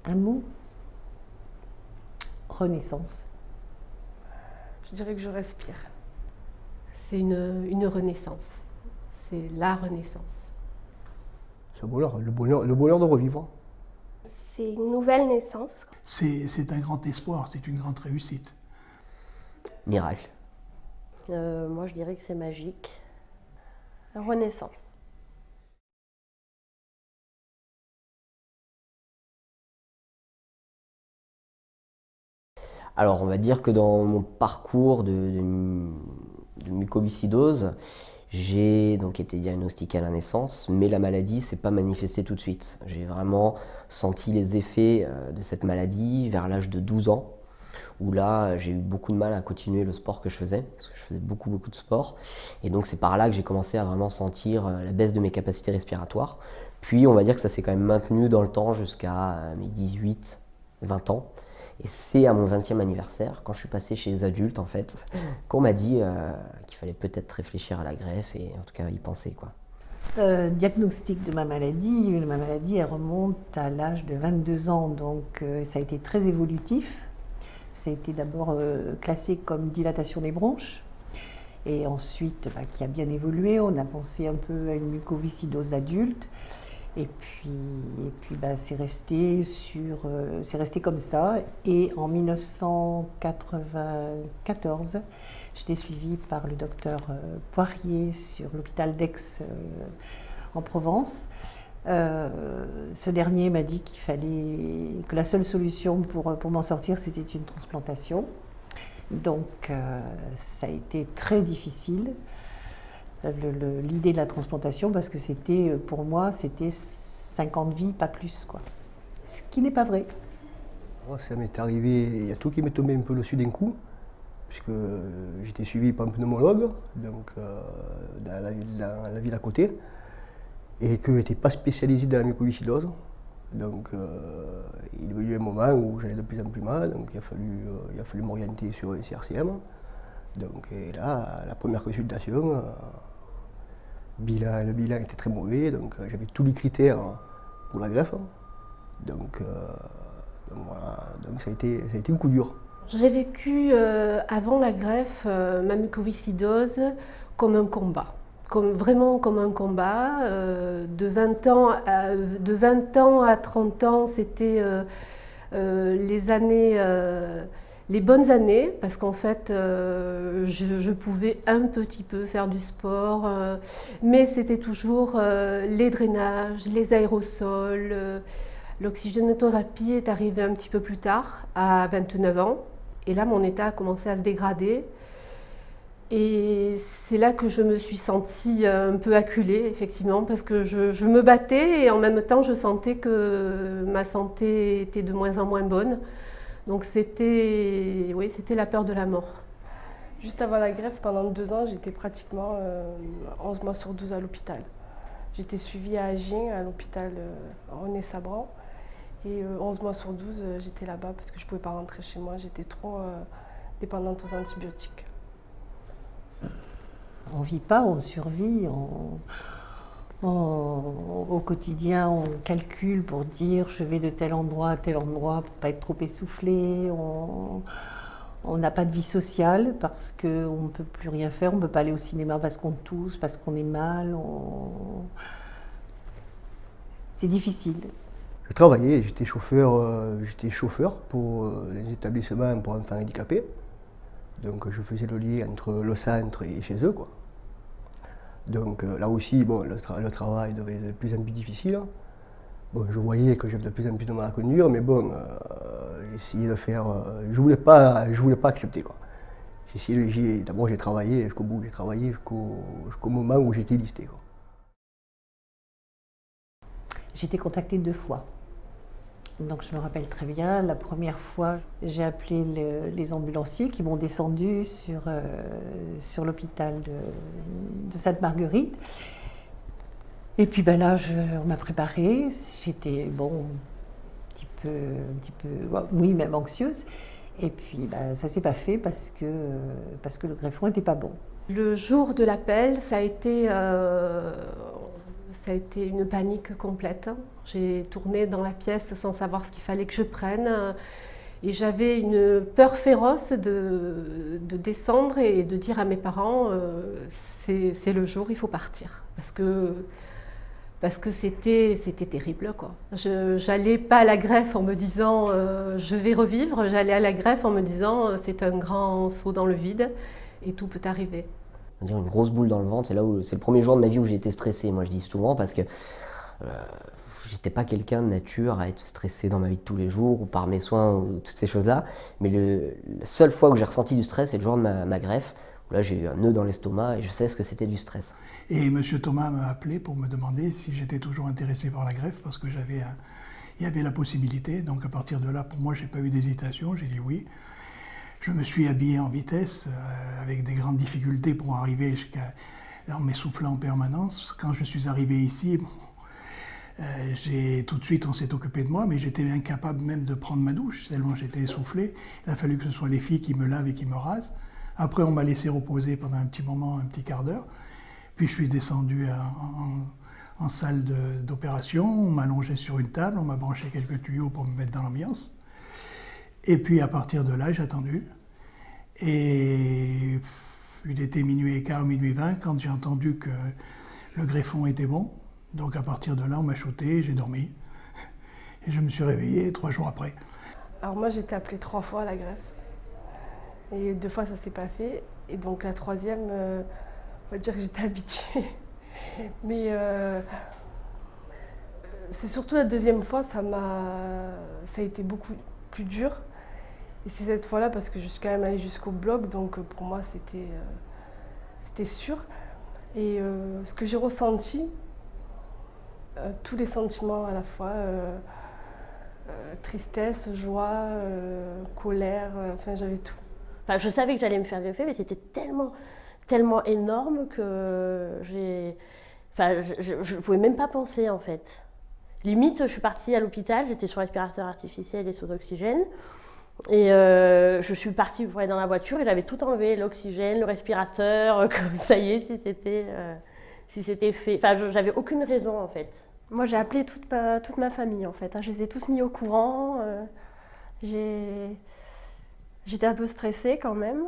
Un mot? Renaissance. Je dirais que je respire. C'est une renaissance. C'est la renaissance. Ce bonheur, le bonheur de revivre. C'est une nouvelle naissance. C'est un grand espoir, c'est une grande réussite. Miracle. Moi, je dirais que c'est magique. Renaissance. Alors, on va dire que dans mon parcours de mucoviscidose, j'ai donc été diagnostiqué à la naissance, mais la maladie ne s'est pas manifestée tout de suite. J'ai vraiment senti les effets de cette maladie vers l'âge de 12 ans, où là, j'ai eu beaucoup de mal à continuer le sport que je faisais, parce que je faisais beaucoup de sport. Et donc, c'est par là que j'ai commencé à vraiment sentir la baisse de mes capacités respiratoires. Puis, on va dire que ça s'est quand même maintenu dans le temps jusqu'à mes 18, 20 ans. Et c'est à mon 20e anniversaire, quand je suis passé chez les adultes, en fait, qu'on m'a dit qu'il fallait peut-être réfléchir à la greffe et en tout cas y penser, quoi. Diagnostic de ma maladie, elle remonte à l'âge de 22 ans, donc ça a été très évolutif. Ça a été d'abord classé comme dilatation des bronches, et ensuite, qui a bien évolué, on a pensé un peu à une mucoviscidose d'adulte. Et puis c'est resté comme ça. Et en 1994, j'étais suivie par le docteur Poirier sur l'hôpital d'Aix en Provence. Ce dernier m'a dit que la seule solution pour m'en sortir, c'était une transplantation. Donc ça a été très difficile. L'idée de la transplantation, parce que pour moi, c'était 50 vies, pas plus, quoi. Ce qui n'est pas vrai. Moi, ça m'est arrivé, il y a tout qui m'est tombé un peu dessus d'un coup, puisque j'étais suivi par un pneumologue, donc dans la ville à côté, et qu'il n'était pas spécialisé dans la mucoviscidose. Donc il y a eu un moment où j'allais de plus en plus mal, donc il a fallu m'orienter sur un CRCM. Donc et là, la première consultation, le bilan était très mauvais, donc j'avais tous les critères pour la greffe. Donc voilà, donc ça a été un coup dur. J'ai vécu avant la greffe ma mucoviscidose comme un combat. Vraiment comme un combat. De 20 ans à 30 ans, c'était les années, les bonnes années, parce qu'en fait, je pouvais un petit peu faire du sport, mais c'était toujours les drainages, les aérosols. L'oxygénothérapie est arrivée un petit peu plus tard, à 29 ans, et là, mon état a commencé à se dégrader. Et c'est là que je me suis sentie un peu acculée, effectivement, parce que je me battais et en même temps, je sentais que ma santé était de moins en moins bonne. Donc c'était la peur de la mort. Juste avant la greffe, pendant 2 ans, j'étais pratiquement 11 mois sur 12 à l'hôpital. J'étais suivie à Agen, à l'hôpital René Sabran. Et 11 mois sur 12, j'étais là-bas parce que je ne pouvais pas rentrer chez moi. J'étais trop dépendante aux antibiotiques. On ne vit pas, on survit. Au quotidien, on calcule pour dire je vais de tel endroit à tel endroit pour ne pas être trop essoufflé. On n'a pas de vie sociale parce qu'on ne peut plus rien faire. On ne peut pas aller au cinéma parce qu'on tousse, parce qu'on est mal. C'est difficile. Je travaillais, j'étais chauffeur pour les établissements pour enfants handicapés. Donc je faisais le lien entre le centre et chez eux, quoi. Donc là aussi, bon, le travail devenait de plus en plus difficile. Bon, je voyais que j'avais de plus en plus de mal à conduire, mais bon, j'essayais de faire. Je voulais pas accepter, quoi. D'abord j'ai travaillé jusqu'au bout, j'ai travaillé jusqu'au moment où j'étais listé, quoi. J'ai été contactée 2 fois. Donc je me rappelle très bien, la première fois, j'ai appelé les ambulanciers qui m'ont descendu sur l'hôpital de Sainte-Marguerite. Et puis là, on m'a préparée. J'étais, bon, un petit peu, oui, même anxieuse. Et puis ça ne s'est pas fait parce que le greffon n'était pas bon. Le jour de l'appel, ça a été ça a été une panique complète. J'ai tourné dans la pièce sans savoir ce qu'il fallait que je prenne. Et j'avais une peur féroce de descendre et de dire à mes parents c'est le jour, il faut partir. Parce que c'était terrible, quoi. Je n'allais pas à la greffe en me disant je vais revivre, j'allais à la greffe en me disant c'est un grand saut dans le vide et tout peut arriver. On va dire une grosse boule dans le ventre, c'est le premier jour de ma vie où j'ai été stressé, moi je dis souvent, parce que j'étais pas quelqu'un de nature à être stressé dans ma vie de tous les jours ou par mes soins ou toutes ces choses-là, mais la seule fois où j'ai ressenti du stress, c'est le jour de ma greffe, où là j'ai eu un nœud dans l'estomac et je sais ce que c'était du stress. Et M. Thomas m'a appelé pour me demander si j'étais toujours intéressé par la greffe, parce que il y avait la possibilité. Donc à partir de là, pour moi, j'ai pas eu d'hésitation, j'ai dit oui. Je me suis habillé en vitesse, avec des grandes difficultés pour arriver en m'essoufflant en permanence. Quand je suis arrivé ici, tout de suite on s'est occupé de moi, mais j'étais incapable même de prendre ma douche, tellement j'étais essoufflé. Il a fallu que ce soit les filles qui me lavent et qui me rasent. Après on m'a laissé reposer pendant un petit moment, un petit quart d'heure. Puis je suis descendu en salle d'opération, on m'a allongé sur une table, on m'a branché quelques tuyaux pour me mettre dans l'ambiance. Et puis à partir de là, j'ai attendu. Et il était minuit et quart, minuit 20, quand j'ai entendu que le greffon était bon. Donc à partir de là, on m'a shooté, j'ai dormi. Et je me suis réveillé 3 jours après. Alors moi, j'ai été appelée 3 fois à la greffe. Et 2 fois, ça ne s'est pas fait. Et donc la 3e, on va dire que j'étais habituée. Mais c'est surtout la 2e fois, ça a été beaucoup plus dur. Et c'est cette fois-là parce que je suis quand même allée jusqu'au bloc, donc pour moi c'était sûr. Et ce que j'ai ressenti, tous les sentiments à la fois, tristesse, joie, colère, enfin j'avais tout. Enfin, je savais que j'allais me faire greffer, mais c'était tellement énorme que je ne pouvais même pas penser en fait. Limite, je suis partie à l'hôpital, j'étais sur respirateur artificiel et sous oxygène. Et je suis partie pour aller dans la voiture et j'avais tout enlevé, l'oxygène, le respirateur, comme ça y est, si c'était fait. Enfin, j'avais aucune raison en fait. Moi, j'ai appelé toute ma famille en fait. Je les ai tous mis au courant. J'étais un peu stressée quand même.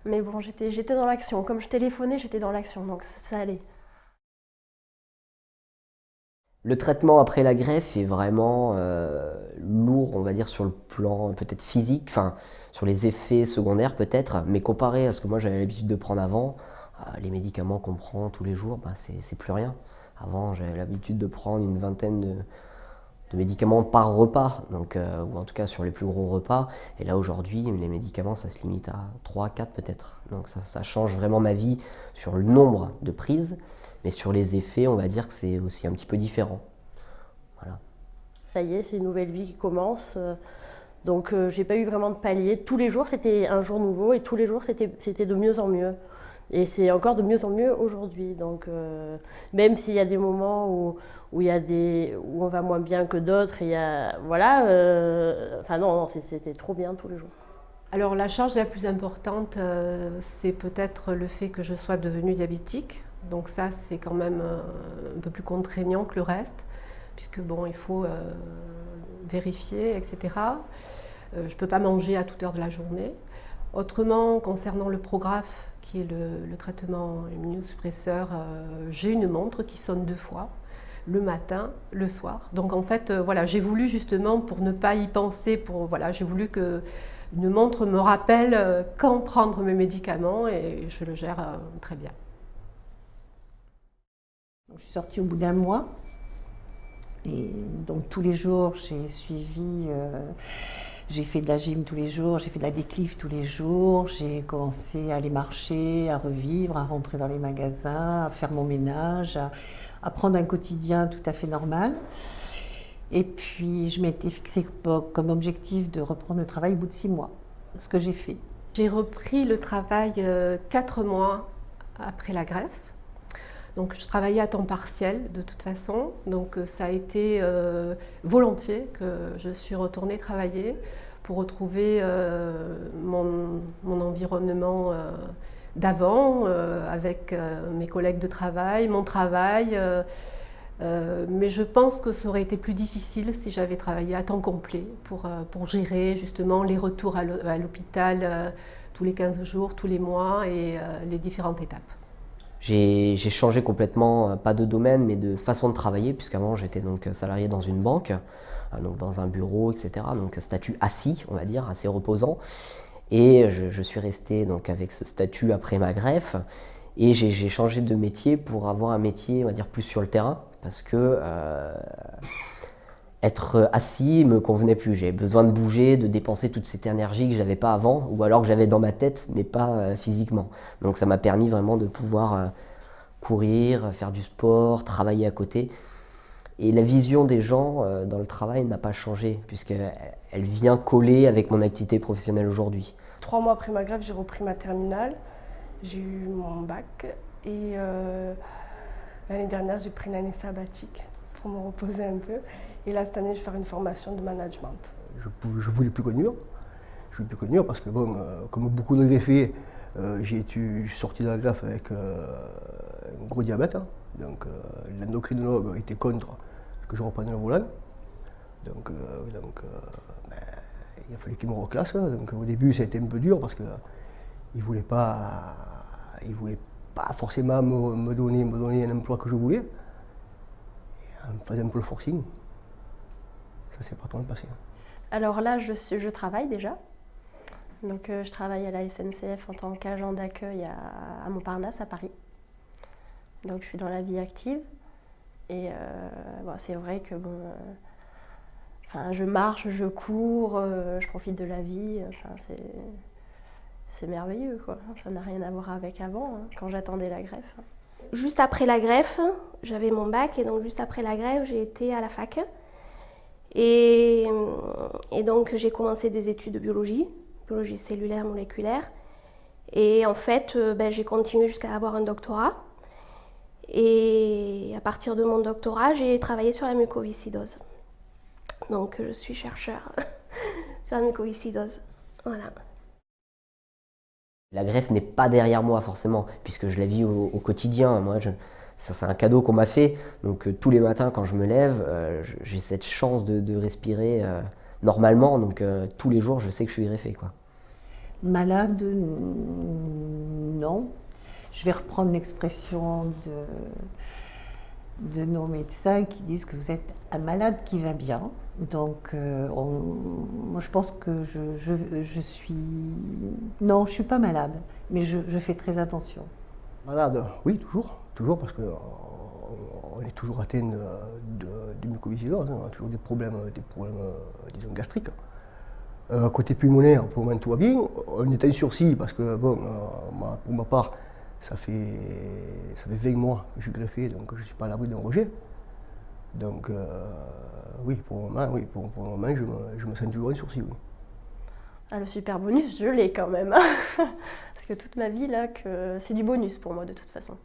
Mais bon, j'étais dans l'action. Comme je téléphonais, j'étais dans l'action, donc ça allait. Le traitement après la greffe est vraiment lourd, on va dire, sur le plan peut-être physique, enfin sur les effets secondaires peut-être, mais comparé à ce que moi j'avais l'habitude de prendre avant, les médicaments qu'on prend tous les jours, c'est plus rien. Avant, j'avais l'habitude de prendre une vingtaine de médicaments par repas, donc, ou en tout cas sur les plus gros repas, et là aujourd'hui, les médicaments, ça se limite à 3, 4 peut-être. Donc ça change vraiment ma vie sur le nombre de prises, mais sur les effets, on va dire que c'est aussi un petit peu différent. Voilà. Ça y est, c'est une nouvelle vie qui commence. Donc j'ai pas eu vraiment de palier. Tous les jours, c'était un jour nouveau et tous les jours, c'était de mieux en mieux. Et c'est encore de mieux en mieux aujourd'hui. Donc même s'il y a des moments où on va moins bien que d'autres, enfin non, c'était trop bien tous les jours. Alors la charge la plus importante, c'est peut-être le fait que je sois devenue diabétique. Donc ça, c'est quand même un peu plus contraignant que le reste, puisque bon, il faut vérifier, etc. Je ne peux pas manger à toute heure de la journée. Autrement, concernant le Prograf, qui est le traitement immunosuppresseur, j'ai une montre qui sonne 2 fois, le matin, le soir. Donc en fait, voilà, j'ai voulu justement, pour ne pas y penser, j'ai voulu qu'une montre me rappelle quand prendre mes médicaments et je le gère très bien. Je suis sortie au bout d'1 mois et donc tous les jours j'ai suivi, j'ai fait de la gym tous les jours, j'ai fait de la déclive tous les jours, j'ai commencé à aller marcher, à revivre, à rentrer dans les magasins, à faire mon ménage, à prendre un quotidien tout à fait normal. Et puis je m'étais fixé comme objectif de reprendre le travail au bout de 6 mois, ce que j'ai fait. J'ai repris le travail 4 mois après la greffe. Donc je travaillais à temps partiel de toute façon, donc ça a été volontiers que je suis retournée travailler pour retrouver mon environnement d'avant, avec mes collègues de travail, mon travail, Mais je pense que ça aurait été plus difficile si j'avais travaillé à temps complet pour gérer justement les retours à l'hôpital tous les 15 jours, tous les mois et les différentes étapes. J'ai changé complètement, pas de domaine, mais de façon de travailler, puisqu'avant j'étais donc salarié dans une banque, donc dans un bureau, etc. Donc statut assis, on va dire, assez reposant. Et je suis resté donc avec ce statut après ma greffe. Et j'ai changé de métier pour avoir un métier, on va dire, plus sur le terrain, parce que être assis me convenait plus. J'avais besoin de bouger, de dépenser toute cette énergie que je n'avais pas avant, ou alors que j'avais dans ma tête, mais pas physiquement. Donc ça m'a permis vraiment de pouvoir courir, faire du sport, travailler à côté. Et la vision des gens dans le travail n'a pas changé, puisqu'elle vient coller avec mon activité professionnelle aujourd'hui. 3 mois après ma greffe, j'ai repris ma terminale, j'ai eu mon bac et l'année dernière, j'ai pris une année sabbatique pour me reposer un peu. Et là, cette année, je vais faire une formation de management. Je voulais plus conduire. Je voulais plus conduire parce que, bon, comme beaucoup de greffiers, je suis sorti de la greffe avec un gros diabète. Hein. Donc, l'endocrinologue était contre que je reprenne le volant. Donc, il a fallu qu'il me reclasse. Donc, au début, ça a été un peu dur parce qu'il ne voulait pas forcément me donner un emploi que je voulais. Il me faisait un peu le forcing. Ça s'est pas trop passé. Alors là, je travaille déjà. Donc, je travaille à la SNCF en tant qu'agent d'accueil à Montparnasse, à Paris. Donc, je suis dans la vie active. Et bon, c'est vrai que bon, je marche, je cours, je profite de la vie. Enfin, c'est merveilleux, quoi. Ça n'a rien à voir avec avant, hein, quand j'attendais la greffe. Juste après la greffe, j'avais mon bac et donc juste après la greffe, j'ai été à la fac. Et donc j'ai commencé des études de biologie cellulaire, moléculaire. Et en fait, j'ai continué jusqu'à avoir un doctorat. Et à partir de mon doctorat, j'ai travaillé sur la mucoviscidose. Donc je suis chercheur sur la mucoviscidose. Voilà. La greffe n'est pas derrière moi forcément, puisque je la vis au quotidien. Moi, c'est un cadeau qu'on m'a fait. Donc tous les matins quand je me lève, j'ai cette chance de respirer normalement. Donc tous les jours, je sais que je suis greffé, quoi. Malade, non. Je vais reprendre l'expression de nos médecins qui disent que vous êtes un malade qui va bien. Donc, moi, je pense que je suis... Non, je ne suis pas malade, mais je fais très attention. Malade, oui, toujours, parce qu'on est toujours atteint de mucoviscidose, on a toujours des problèmes disons, gastriques. Côté pulmonaire, pour le moment, tout va bien. On est en sursis parce que, bon, pour ma part, ça fait 20 mois que je suis greffé, donc je ne suis pas à l'abri d'un rejet. Donc, oui, pour le moment, je me sens toujours en sursis, oui. Ah, le super bonus, je l'ai quand même. Parce que toute ma vie, là, c'est du bonus pour moi, de toute façon.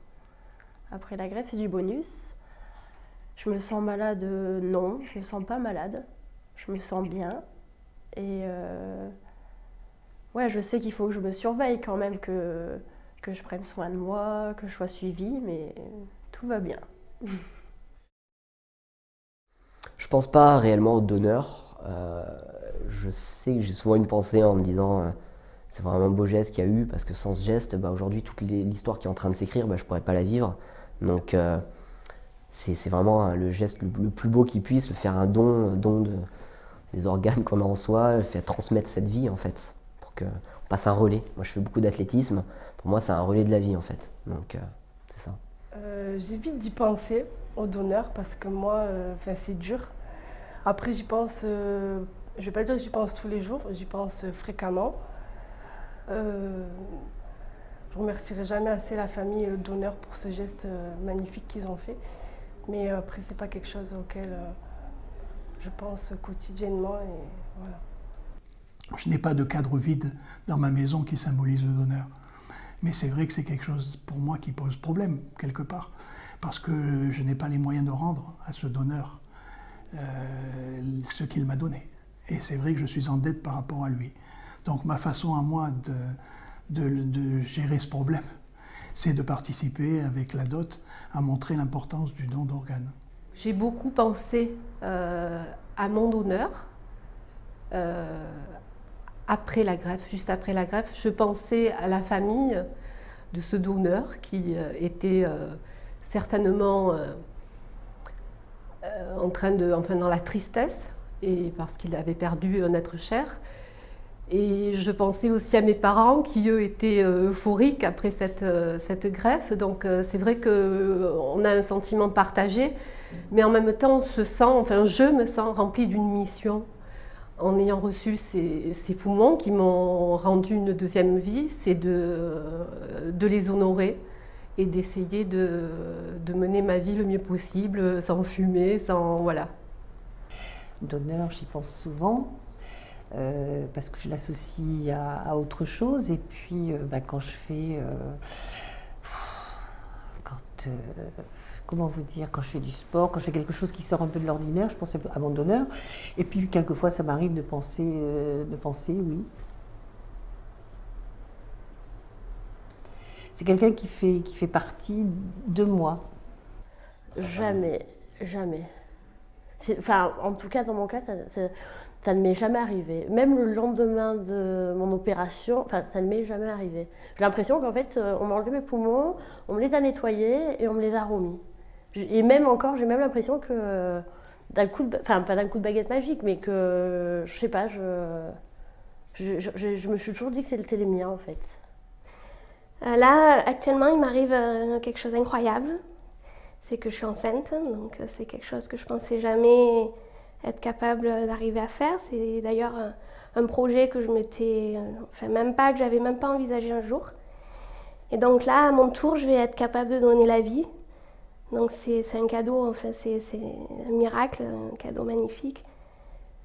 Après la greffe, c'est du bonus. Je me sens malade, non, je me sens pas malade. Je me sens bien. Et ouais, je sais qu'il faut que je me surveille quand même, que je prenne soin de moi, que je sois suivie, mais tout va bien. Je pense pas réellement au donneur. Je sais que j'ai souvent une pensée en me disant c'est vraiment un beau geste qu'il y a eu, parce que sans ce geste, aujourd'hui, toute l'histoire qui est en train de s'écrire, je pourrais pas la vivre. Donc c'est vraiment le geste le plus beau qui puisse, faire un don des organes qu'on a en soi, faire transmettre cette vie en fait, pour qu'on passe un relais. Moi je fais beaucoup d'athlétisme, pour moi c'est un relais de la vie en fait, donc c'est ça. J'évite d'y penser au donneur parce que moi, c'est dur. Après j'y pense, je vais pas dire que j'y pense tous les jours, j'y pense fréquemment. Je remercierai jamais assez la famille et le donneur pour ce geste magnifique qu'ils ont fait. Mais après c'est pas quelque chose auquel je pense quotidiennement et voilà. Je n'ai pas de cadre vide dans ma maison qui symbolise le donneur. Mais c'est vrai que c'est quelque chose pour moi qui pose problème quelque part, parce que je n'ai pas les moyens de rendre à ce donneur ce qu'il m'a donné. Et c'est vrai que je suis en dette par rapport à lui. Donc ma façon à moi de gérer ce problème, c'est de participer avec la dot à montrer l'importance du don d'organes. J'ai beaucoup pensé à mon donneur après la greffe, juste après la greffe. Je pensais à la famille de ce donneur qui était certainement dans la tristesse, et parce qu'il avait perdu un être cher. Et je pensais aussi à mes parents qui, eux, étaient euphoriques après cette greffe. Donc c'est vrai qu'on a un sentiment partagé, mais en même temps, je me sens remplie d'une mission. En ayant reçu ces poumons qui m'ont rendu une deuxième vie, c'est de les honorer et d'essayer de mener ma vie le mieux possible, sans fumer, sans... voilà. Donneur, j'y pense souvent. Parce que je l'associe à autre chose. Et puis, quand je fais... comment vous dire, quand je fais du sport, quand je fais quelque chose qui sort un peu de l'ordinaire, je pense à mon donneur. Et puis, quelquefois, ça m'arrive de penser, oui. C'est quelqu'un qui fait partie de moi. Jamais, jamais. Enfin, en tout cas, dans mon cas, ça ne m'est jamais arrivé. Même le lendemain de mon opération, ça ne m'est jamais arrivé. J'ai l'impression qu'en fait, on m'a enlevé mes poumons, on me les a nettoyés et on me les a remis. Et même encore, j'ai même l'impression que d'un coup pas d'un coup de baguette magique, mais que, je sais pas, je me suis toujours dit que c'était les miens, en fait. Là, actuellement, il m'arrive quelque chose d'incroyable. C'est que je suis enceinte, donc c'est quelque chose que je pensais jamais être capable d'arriver à faire. C'est d'ailleurs un projet que j'avais même pas envisagé un jour. Et donc là, à mon tour, je vais être capable de donner la vie. Donc c'est un cadeau, c'est un miracle, un cadeau magnifique.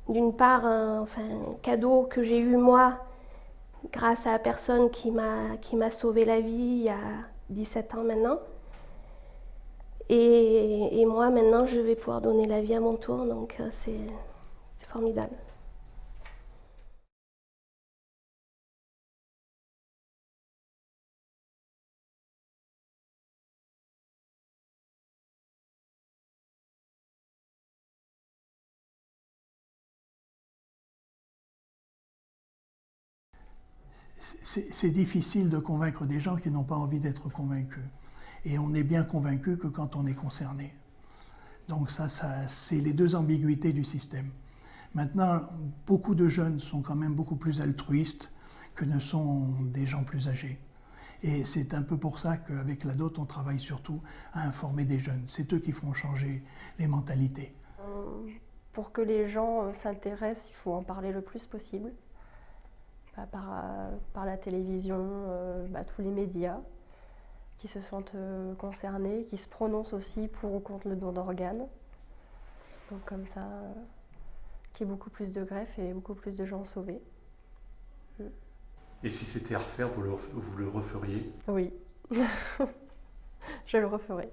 D'une part, un cadeau que j'ai eu moi, grâce à la personne qui m'a sauvé la vie il y a 17 ans maintenant. Et moi, maintenant, je vais pouvoir donner la vie à mon tour, donc c'est formidable. C'est difficile de convaincre des gens qui n'ont pas envie d'être convaincus. Et on est bien convaincu que quand on est concerné. Donc ça c'est les deux ambiguïtés du système. Maintenant, beaucoup de jeunes sont quand même beaucoup plus altruistes que ne sont des gens plus âgés. Et c'est un peu pour ça qu'avec la DOT, on travaille surtout à informer des jeunes. C'est eux qui font changer les mentalités. Pour que les gens s'intéressent, il faut en parler le plus possible. Par la télévision, tous les médias qui se sentent concernés, qui se prononcent aussi pour ou contre le don d'organes. Donc comme ça, qu'il y ait beaucoup plus de greffes et beaucoup plus de gens sauvés. Et si c'était à refaire, vous le referiez? Oui, je le referai.